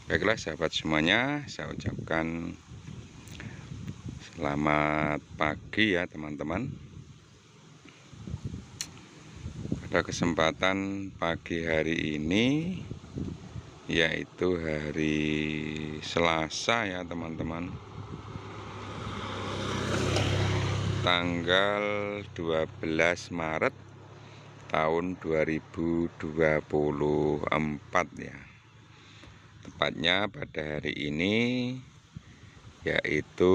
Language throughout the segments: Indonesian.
Baiklah sahabat semuanya, saya ucapkan selamat pagi ya teman-teman. Pada kesempatan pagi hari ini, yaitu hari Selasa ya teman-teman, tanggal 12 Maret tahun 2024 ya. Tepatnya pada hari ini, yaitu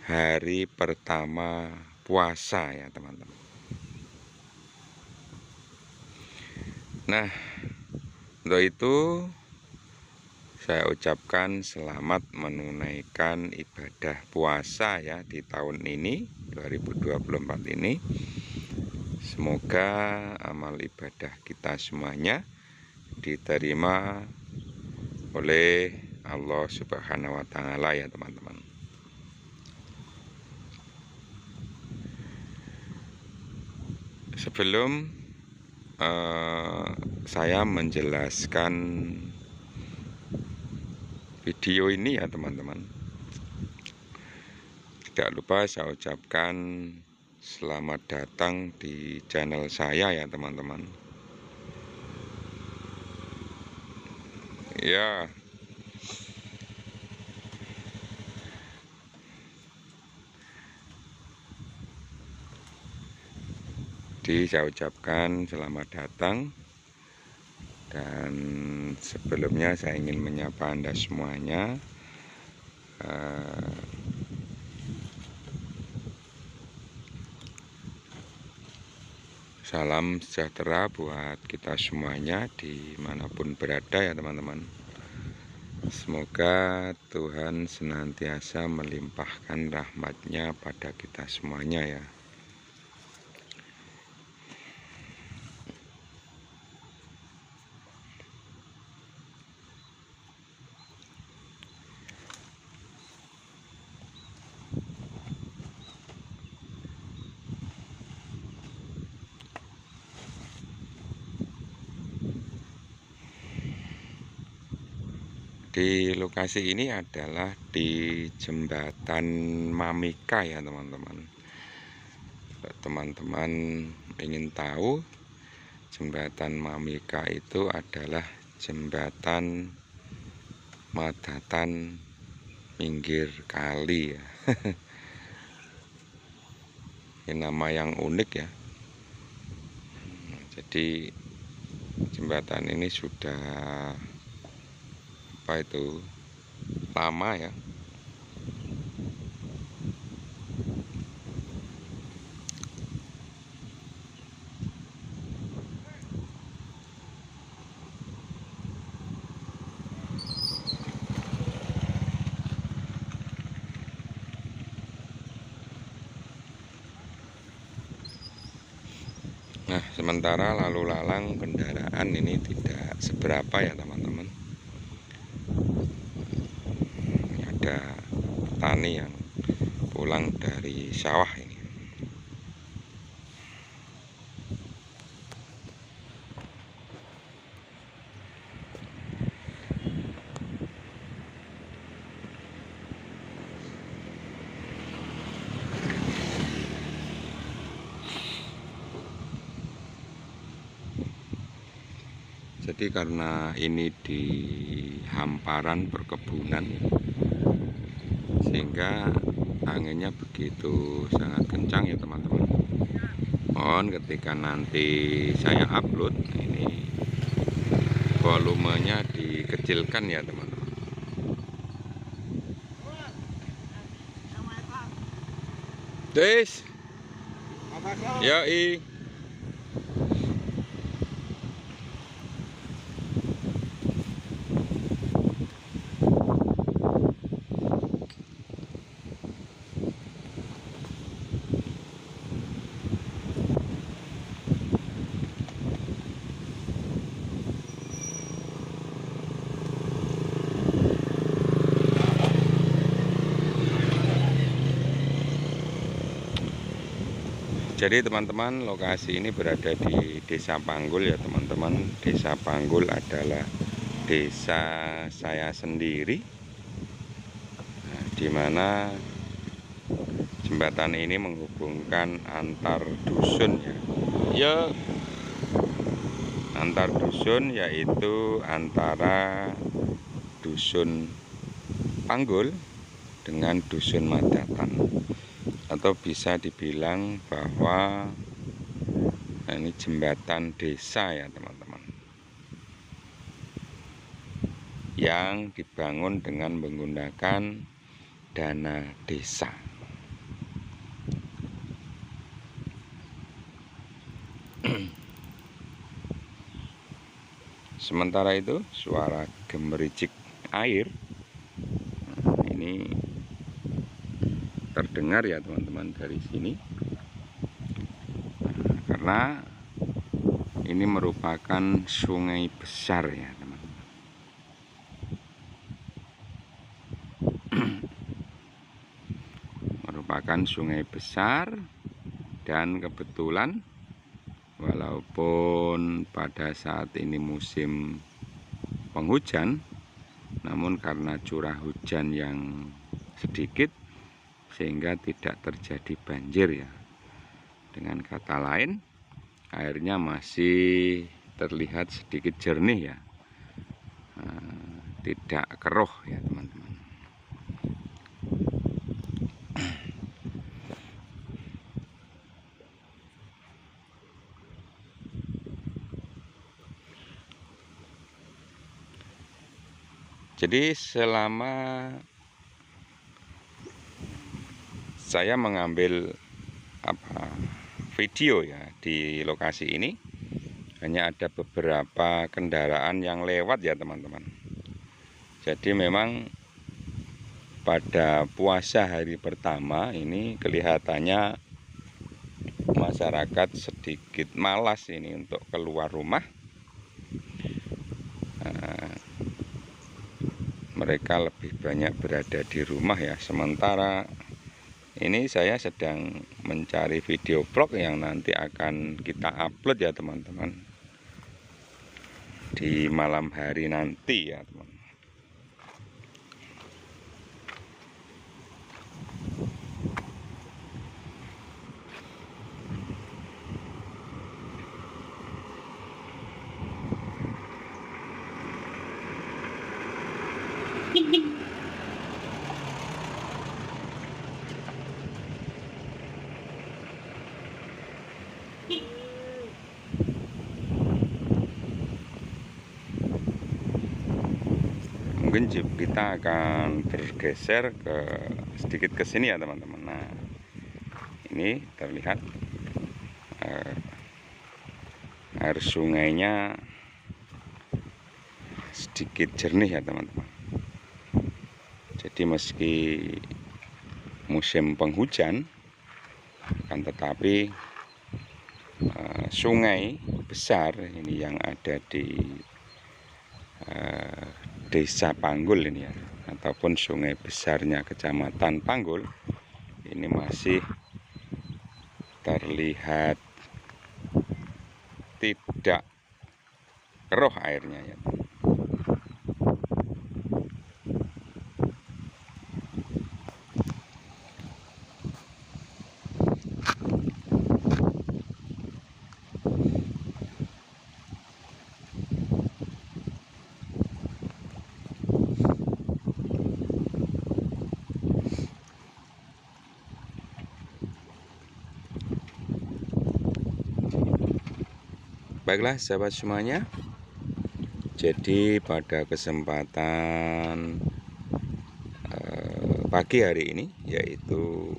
hari pertama puasa ya teman-teman. Nah, untuk itu saya ucapkan selamat menunaikan ibadah puasa ya di tahun ini 2024 ini. Semoga amal ibadah kita semuanya diterima oleh Allah Subhanahu wa Ta'ala ya teman-teman. Sebelum saya menjelaskan video ini ya teman-teman, tidak lupa saya ucapkan selamat datang di channel saya ya teman-teman. Ya, saya ucapkan selamat datang. Dan sebelumnya saya ingin menyapa Anda semuanya. Salam sejahtera buat kita semuanya dimanapun berada ya teman-teman. Semoga Tuhan senantiasa melimpahkan rahmat-Nya pada kita semuanya ya. Di lokasi ini adalah di Jembatan Mamika ya teman-teman. Teman-teman ingin tahu, Jembatan Mamika itu adalah jembatan madatan pinggir kali ya. Ini nama yang unik ya. Jadi jembatan ini sudah lama ya. Nah, sementara lalu lalang kendaraan ini tidak seberapa ya teman-teman. Ada petani yang pulang dari sawah ini. Jadi karena ini di hamparan perkebunan, sehingga anginnya begitu sangat kencang ya teman-teman. Mohon ketika nanti saya upload ini volumenya dikecilkan ya teman-teman. Des, yoi. Jadi teman-teman, lokasi ini berada di Desa Panggul ya teman-teman. Desa Panggul adalah desa saya sendiri, nah, di mana jembatan ini menghubungkan antar dusun ya. Ya, antar dusun, yaitu antara dusun Panggul dengan dusun Madatan, atau bisa dibilang bahwa ini jembatan desa ya teman-teman, yang dibangun dengan menggunakan dana desa. Sementara itu suara gemericik air ini terdengar ya teman-teman dari sini, karena ini merupakan sungai besar ya teman-teman. Merupakan sungai besar, dan kebetulan walaupun pada saat ini musim penghujan, namun karena curah hujan yang sedikit sehingga tidak terjadi banjir ya. Dengan kata lain, airnya masih terlihat sedikit jernih ya, tidak keruh ya teman-teman. Jadi selama saya mengambil video ya di lokasi ini, hanya ada beberapa kendaraan yang lewat ya teman-teman. Jadi memang pada puasa hari pertama ini kelihatannya masyarakat sedikit malas ini untuk keluar rumah. Mereka lebih banyak berada di rumah ya. Sementara ini saya sedang mencari video vlog yang nanti akan kita upload ya teman-teman, di malam hari nanti ya teman. Mungkin kita akan bergeser sedikit ke sini ya teman-teman. Nah, ini terlihat air sungainya sedikit jernih ya teman-teman. Jadi meski musim penghujan, akan tetapi sungai besar ini yang ada di Desa Panggul ini ya, ataupun sungai besarnya Kecamatan Panggul, ini masih terlihat tidak keruh airnya ya. Baiklah sahabat semuanya, jadi pada kesempatan pagi hari ini, yaitu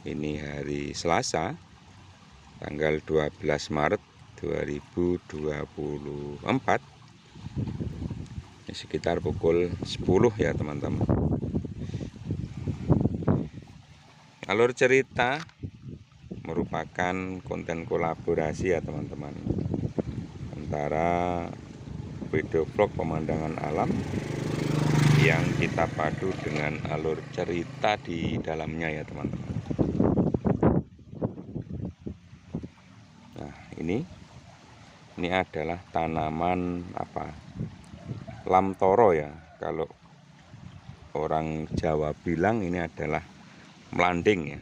ini hari Selasa tanggal 12 Maret 2024, sekitar pukul 10 ya teman-teman. Alur cerita merupakan konten kolaborasi ya teman-teman, antara video vlog pemandangan alam yang kita padu dengan alur cerita di dalamnya ya teman-teman. Nah, ini adalah tanaman lamtoro ya. Kalau orang Jawa bilang ini adalah melanding ya,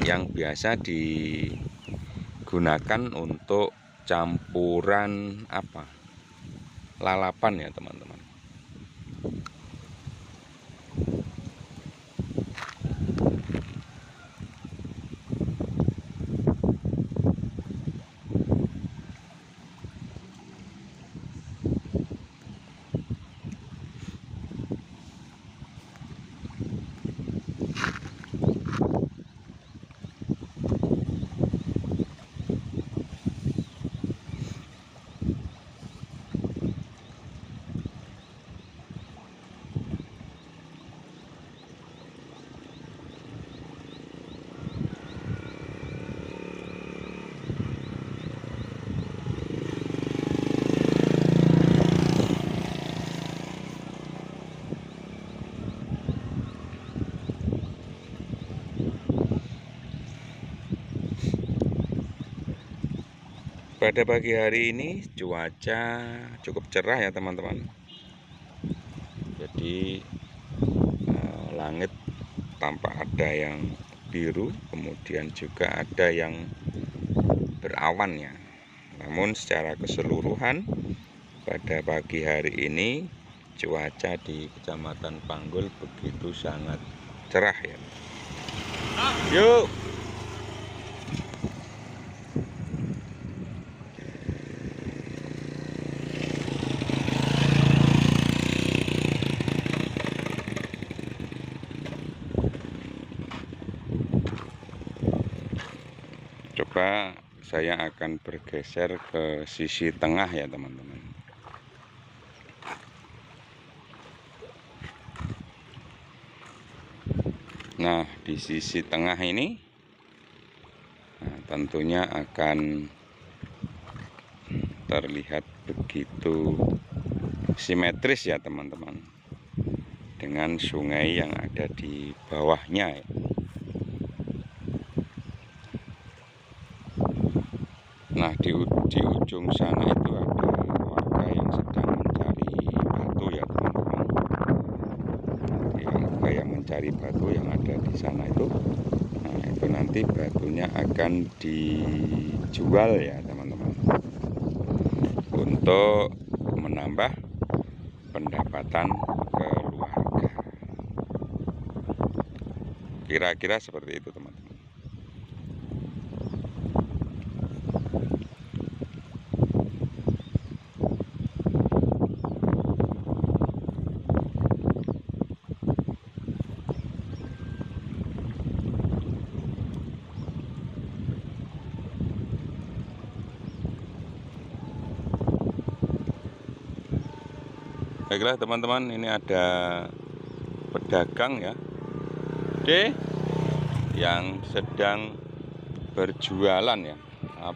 yang biasa digunakan untuk campuran lalapan ya teman-teman. Pada pagi hari ini cuaca cukup cerah ya teman-teman. Jadi langit tampak ada yang biru, kemudian juga ada yang berawan ya. Namun secara keseluruhan pada pagi hari ini cuaca di Kecamatan Panggul begitu sangat cerah ya. Yuk. Coba saya akan bergeser ke sisi tengah ya teman-teman. Nah, di sisi tengah ini tentunya akan terlihat begitu simetris ya teman-teman, dengan sungai yang ada di bawahnya ya. Nah, di ujung sana itu ada warga yang sedang mencari batu ya teman-teman. Warga yang mencari batu yang ada di sana itu, nah itu nanti batunya akan dijual ya teman-teman, untuk menambah pendapatan keluarga. Kira-kira seperti itu teman-teman. Baiklah teman-teman, ini ada pedagang ya, yang sedang berjualan ya. Nah,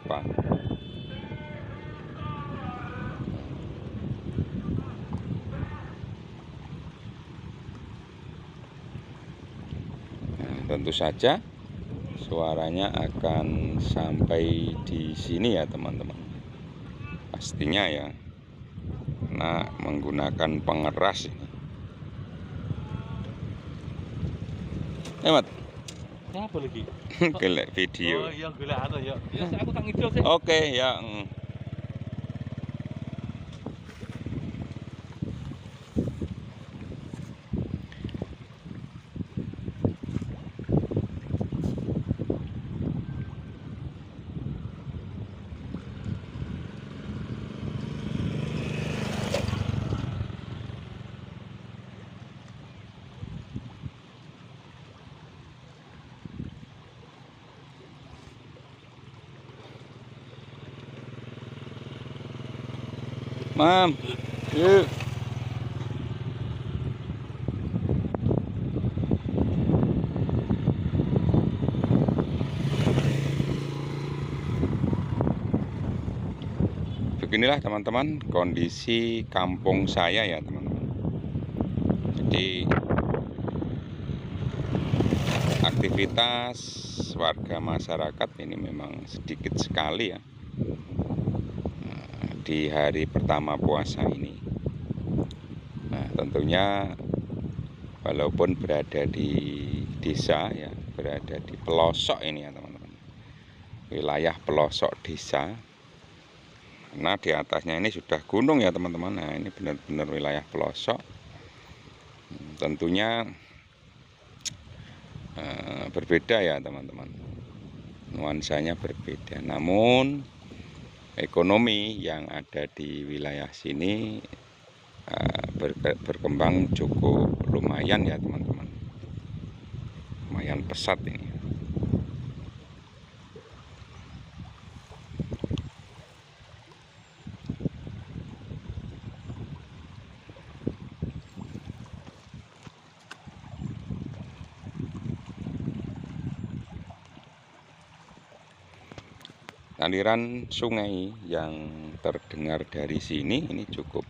tentu saja suaranya akan sampai di sini ya teman-teman, pastinya ya, karena menggunakan pengeras ini. Mat. Apa lagi? Gelek video. Oh iya, gelek aku ya. Ya aku tak ngidul sih. Oke ya. Mam, yuk. Beginilah teman-teman kondisi kampung saya ya teman-teman. Jadi aktivitas warga masyarakat ini memang sedikit sekali ya di hari pertama puasa ini. tentunya walaupun berada di desa ya, berada di pelosok ini ya teman-teman, wilayah pelosok desa, karena di atasnya ini sudah gunung ya teman-teman. Nah ini benar-benar wilayah pelosok, tentunya berbeda ya teman-teman, nuansanya berbeda. Namun ekonomi yang ada di wilayah sini berkembang cukup lumayan ya teman-teman, lumayan pesat ini. Aliran sungai yang terdengar dari sini ini cukup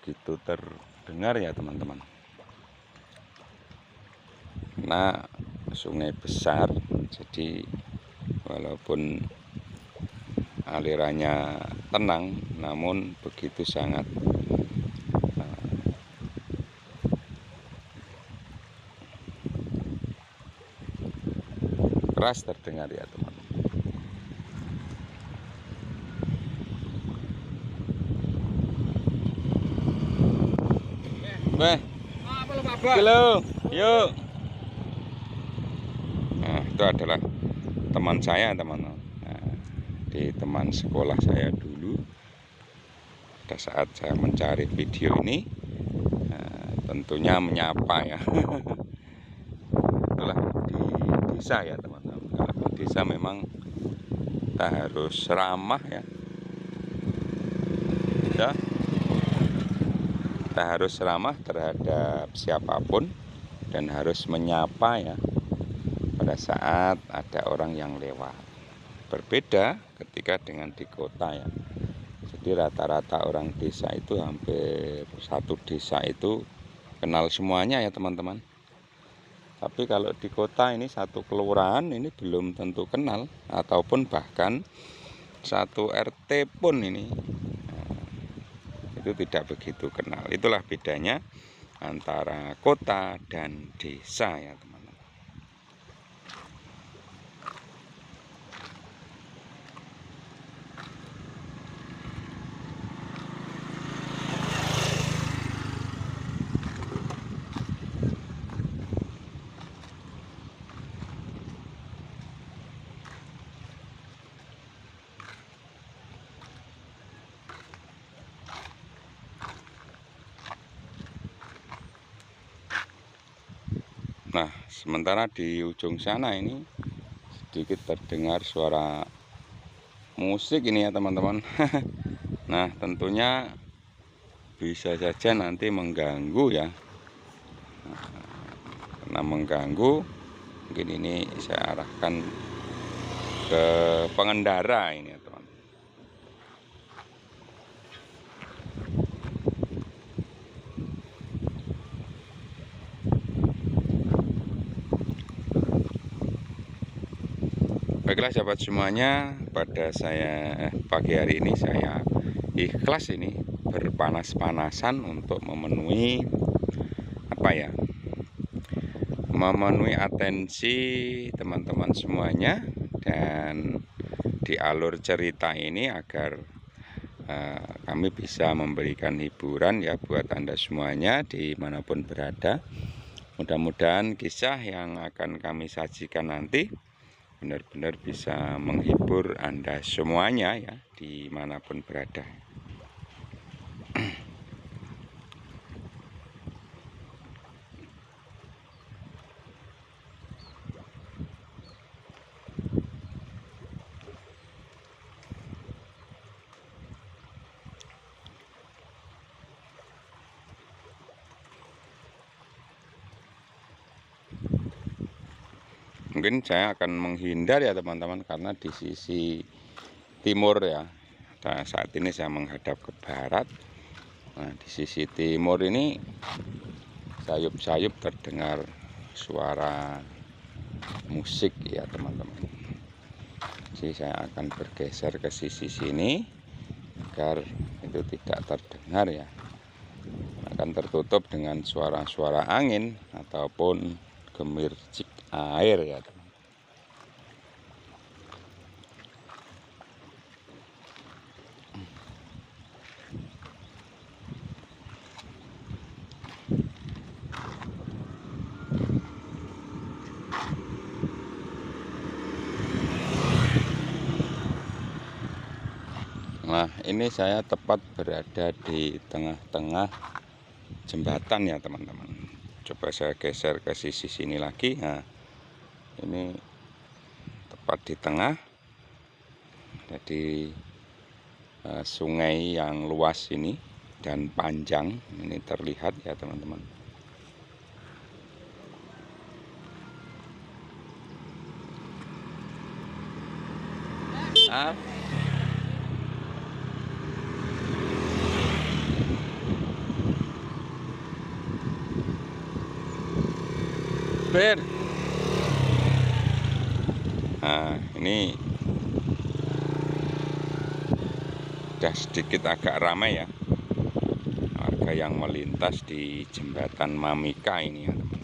begitu terdengar ya teman-teman. Nah, sungai besar, jadi walaupun alirannya tenang, namun begitu sangat keras terdengar ya teman-teman. Halo, yuk. Nah, itu adalah teman saya teman-teman. Nah, di teman sekolah saya dulu. Pada saat saya mencari video ini, tentunya menyapa ya. Itulah di desa ya teman-teman. Kalau di desa memang kita harus ramah ya. Kita harus ramah terhadap siapapun dan harus menyapa ya pada saat ada orang yang lewat. Berbeda ketika dengan di kota ya. Jadi rata-rata orang desa itu hampir satu desa itu kenal semuanya ya teman-teman. Tapi kalau di kota ini satu kelurahan ini belum tentu kenal, ataupun bahkan satu RT pun ini itu tidak begitu kenal. Itulah bedanya antara kota dan desa ya teman-teman. Nah, sementara di ujung sana ini sedikit terdengar suara musik ini ya teman-teman. Nah, tentunya bisa saja nanti mengganggu ya. Karena mengganggu, mungkin ini saya arahkan ke pengendara ini ya teman. Baiklah sahabat semuanya, pada pagi hari ini saya ikhlas ini berpanas-panasan untuk memenuhi memenuhi atensi teman-teman semuanya, dan di alur cerita ini agar kami bisa memberikan hiburan ya buat Anda semuanya dimanapun berada. Mudah-mudahan kisah yang akan kami sajikan nanti benar-benar bisa menghibur Anda semuanya ya dimanapun berada. Mungkin saya akan menghindar ya teman-teman, karena di sisi timur ya. Nah, saat ini saya menghadap ke barat. Nah, di sisi timur ini sayup-sayup terdengar suara musik ya teman-teman. Jadi saya akan bergeser ke sisi sini agar itu tidak terdengar ya, akan tertutup dengan suara-suara angin ataupun gemercik air ya teman. Nah, ini saya tepat berada di tengah-tengah jembatan ya teman-teman. Coba saya geser ke sisi sini lagi. Nah, ini tepat di tengah. Jadi sungai yang luas ini dan panjang ini terlihat ya teman-teman. Nah, ini sudah sedikit agak ramai ya warga yang melintas di jembatan Mamika ini ya teman.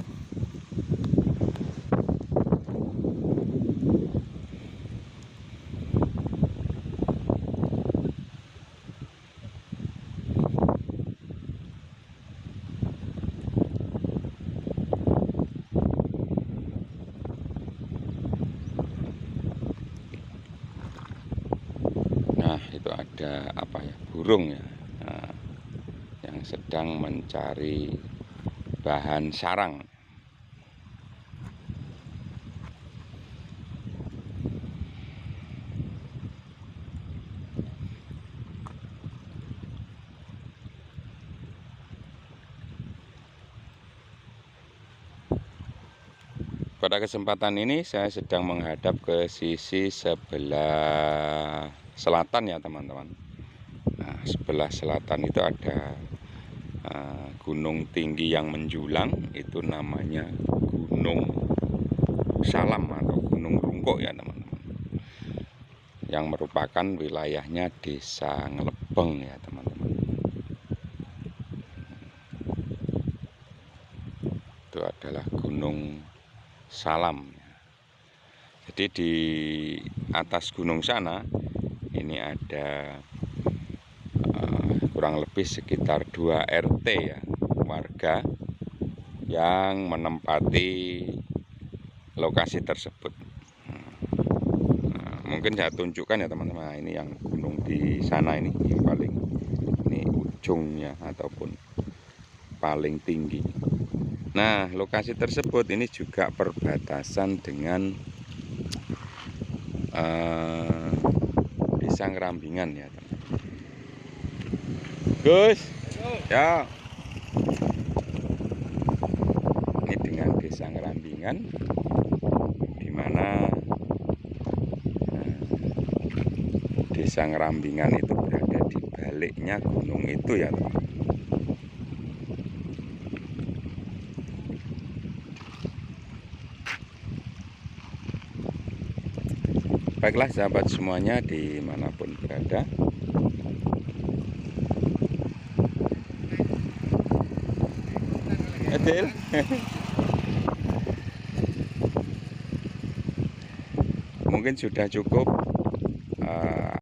Nah, itu ada apa ya, burung ya, nah, yang sedang mencari bahan sarang. Pada kesempatan ini saya sedang menghadap ke sisi sebelah selatan ya teman-teman. Nah, sebelah selatan itu ada gunung tinggi yang menjulang, itu namanya Gunung Salam atau Gunung Rungkuk ya teman-teman, yang merupakan wilayahnya Desa Ngelebeng ya teman-teman. Itu adalah Gunung Salam. Jadi di atas gunung sana ini ada kurang lebih sekitar 2 RT ya warga yang menempati lokasi tersebut. Nah, mungkin saya tunjukkan ya teman-teman. Ini yang gunung di sana ini yang paling ini ujungnya ataupun paling tinggi. Nah, lokasi tersebut ini juga perbatasan dengan Desa Ngerambingan ya teman. Gus, ya. Ini dengan Desa Ngerambingan, di mana Desa Ngerambingan itu berada di baliknya gunung itu ya teman. Baiklah sahabat semuanya dimanapun berada, Adil. Mungkin sudah cukup